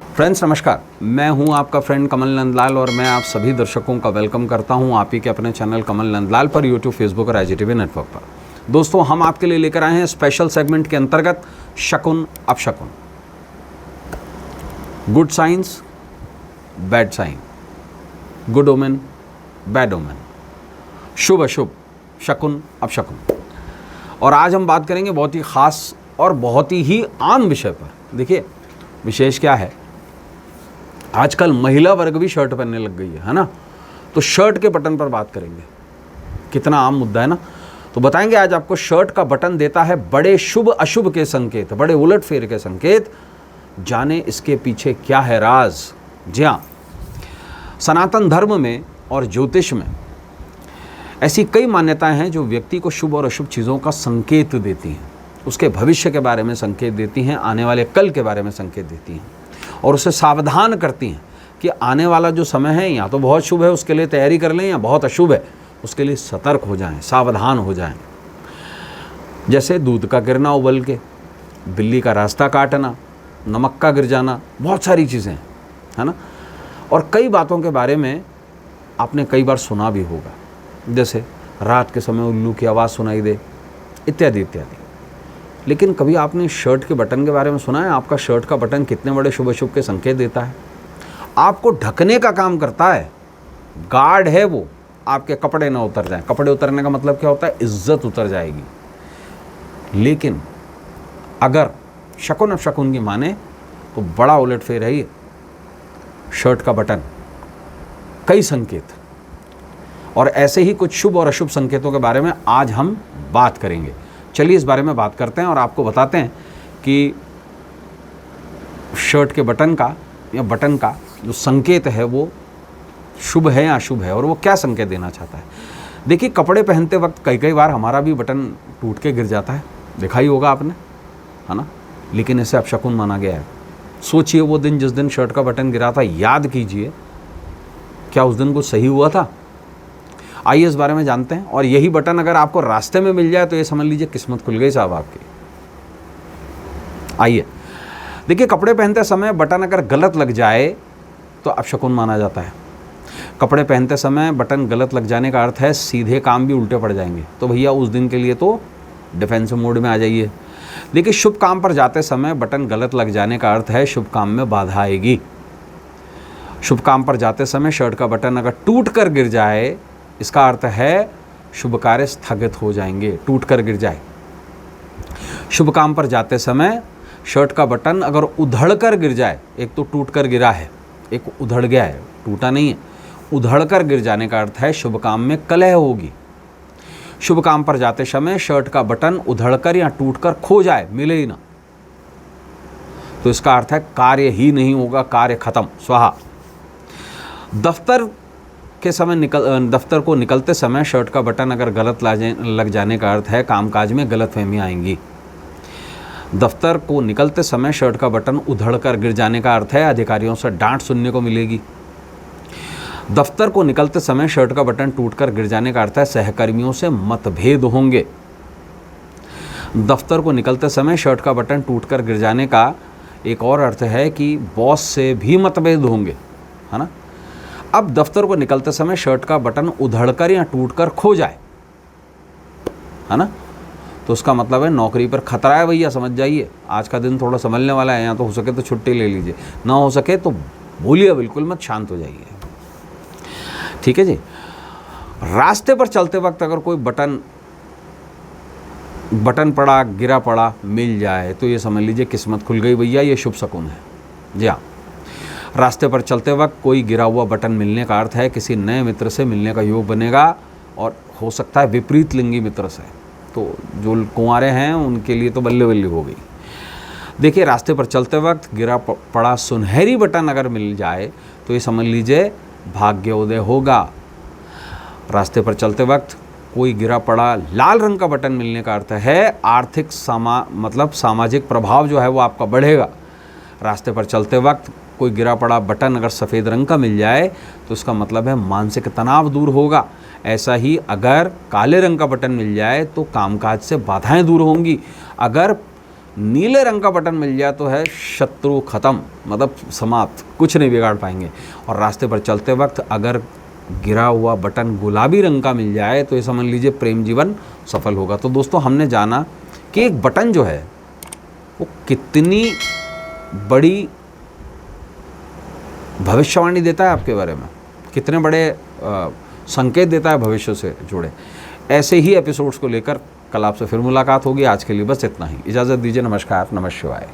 Friends नमस्कार, मैं हूं आपका फ्रेंड कमल नंदलाल और मैं आप सभी दर्शकों का वेलकम करता हूं आप ही के अपने चैनल कमल नंदलाल पर यूट्यूब, फेसबुक और IGTV नेटवर्क पर। दोस्तों, हम आपके लिए लेकर आए हैं स्पेशल सेगमेंट के अंतर्गत शकुन अपशकुन। Good signs, bad sign, good omen, bad omen, शुभ अशुभ, शकुन अपशकुन। और आज हम बात करेंगे बहुत ही ख़ास और बहुत ही आम विषय पर। देखिए, विशेष क्या है, आजकल महिला वर्ग भी शर्ट पहनने लग गई है ना। तो शर्ट के बटन पर बात करेंगे, कितना आम मुद्दा है ना। तो बताएंगे आज आपको, शर्ट का बटन देता है बड़े शुभ अशुभ के संकेत, बड़े उलट फेर के संकेत। जाने इसके पीछे क्या है राज। जी हाँ, सनातन धर्म में और ज्योतिष में ऐसी कई मान्यताएं हैं जो व्यक्ति को शुभ और अशुभ चीज़ों का संकेत देती हैं, उसके भविष्य के बारे में संकेत देती हैं, आने वाले कल के बारे में संकेत देती हैं और उसे सावधान करती हैं कि आने वाला जो समय है या तो बहुत शुभ है, उसके लिए तैयारी कर लें, या बहुत अशुभ है, उसके लिए सतर्क हो जाएं, सावधान हो जाएं। जैसे दूध का गिरना उबल के, बिल्ली का रास्ता काटना, नमक का गिर जाना, बहुत सारी चीज़ें हैं, है ना। और कई बातों के बारे में आपने कई बार सुना भी होगा, जैसे रात के समय उल्लू की आवाज़ सुनाई दे, इत्यादि इत्यादि। लेकिन कभी आपने शर्ट के बटन के बारे में सुना है? आपका शर्ट का बटन कितने बड़े शुभ अशुभ के संकेत देता है। आपको ढकने का काम करता है, गार्ड है वो, आपके कपड़े ना उतर जाएं। कपड़े उतरने का मतलब क्या होता है? इज्जत उतर जाएगी। लेकिन अगर शकुन अपशकुन की माने तो बड़ा उलटफेर है ये शर्ट का बटन, कई संकेत। और ऐसे ही कुछ शुभ और अशुभ संकेतों के बारे में आज हम बात करेंगे। चलिए इस बारे में बात करते हैं और आपको बताते हैं कि शर्ट के बटन का या बटन का जो संकेत है वो शुभ है या अशुभ है और वो क्या संकेत देना चाहता है। देखिए, कपड़े पहनते वक्त कई बार हमारा भी बटन टूट के गिर जाता है, देखा ही होगा आपने, है ना। लेकिन इसे अपशकुन माना गया है। सोचिए, वो दिन जिस दिन शर्ट का बटन गिरा था, याद कीजिए, क्या उस दिन कुछ सही हुआ था? आइए इस बारे में जानते हैं। और यही बटन अगर आपको रास्ते में मिल जाए तो ये समझ लीजिए किस्मत खुल गई साहब आपकी। आइए देखिए, कपड़े पहनते समय बटन अगर गलत लग जाए तो अपशकुन माना जाता है। कपड़े पहनते समय बटन गलत लग जाने का अर्थ है सीधे काम भी उल्टे पड़ जाएंगे। तो भैया उस दिन के लिए तो डिफेंसिव मोड में आ जाइए। देखिए, शुभ काम पर जाते समय बटन गलत लग जाने का अर्थ है शुभ काम में बाधा आएगी। शुभ काम पर जाते समय शर्ट का बटन अगर टूट कर गिर जाए, इसका अर्थ है शुभ कार्य स्थगित हो जाएंगे, टूट कर गिर जाए। शुभ काम पर जाते समय शर्ट का बटन अगर उधड़ कर गिर जाए, एक तो टूट कर गिरा है, एक उधड़ गया है, टूटा नहीं है, उधड़ कर गिर जाने का अर्थ है शुभ काम में कलह होगी। शुभ काम पर जाते समय शर्ट का बटन उधड़ कर या टूट कर खो जाए, मिले ही ना, तो इसका अर्थ है कार्य ही नहीं होगा, कार्य खत्म, स्वाहा। दफ्तर को निकलते समय शर्ट का बटन अगर गलत लग जाने का अर्थ है कामकाज में गलतफहमी आएंगी। दफ्तर को निकलते समय शर्ट का बटन उधड़ कर गिर जाने का अर्थ है अधिकारियों से डांट सुनने को मिलेगी। दफ्तर को निकलते समय शर्ट का बटन टूटकर गिर जाने का अर्थ है सहकर्मियों से मतभेद होंगे। दफ्तर को निकलते समय शर्ट का बटन टूटकर गिर जाने का एक और अर्थ है कि बॉस से भी मतभेद होंगे, है ना। अब दफ्तर को निकलते समय शर्ट का बटन उधड़कर या टूटकर खो जाए, है ना, तो उसका मतलब है नौकरी पर खतरा है भैया, समझ जाइए। आज का दिन थोड़ा संभलने वाला है, या तो हो सके तो छुट्टी ले लीजिए, ना हो सके तो भूलिए बिल्कुल मत, शांत हो जाइए। ठीक है जी। रास्ते पर चलते वक्त अगर कोई बटन पड़ा, गिरा पड़ा मिल जाए तो ये समझ लीजिए किस्मत खुल गई भैया, ये शुभ शकुन है। जी हाँ, रास्ते पर चलते वक्त कोई गिरा हुआ बटन मिलने का अर्थ है किसी नए मित्र से मिलने का योग बनेगा, और हो सकता है विपरीत लिंगी मित्र से। तो जो कुंवारे हैं उनके लिए तो बल्ले बल्ले हो गई। देखिए, रास्ते पर चलते वक्त गिरा पड़ा सुनहरी बटन अगर मिल जाए तो ये समझ लीजिए भाग्योदय होगा। रास्ते पर चलते वक्त कोई गिरा पड़ा लाल रंग का बटन मिलने का अर्थ है आर्थिक सामाजिक प्रभाव जो है वो आपका बढ़ेगा। रास्ते पर चलते वक्त कोई गिरा पड़ा बटन अगर सफ़ेद रंग का मिल जाए तो उसका मतलब है मानसिक तनाव दूर होगा। ऐसा ही अगर काले रंग का बटन मिल जाए तो कामकाज से बाधाएं दूर होंगी। अगर नीले रंग का बटन मिल जाए तो है शत्रु खत्म, मतलब समाप्त, कुछ नहीं बिगाड़ पाएंगे। और रास्ते पर चलते वक्त अगर गिरा हुआ बटन गुलाबी रंग का मिल जाए तो ये समझ लीजिए प्रेम जीवन सफल होगा। तो दोस्तों हमने जाना कि एक बटन जो है वो कितनी बड़ी भविष्यवाणी देता है आपके बारे में, कितने बड़े संकेत देता है भविष्य से जुड़े। ऐसे ही एपिसोड्स को लेकर कल आपसे फिर मुलाकात होगी। आज के लिए बस इतना ही, इजाज़त दीजिए। नमस्कार, नमः शिवाय।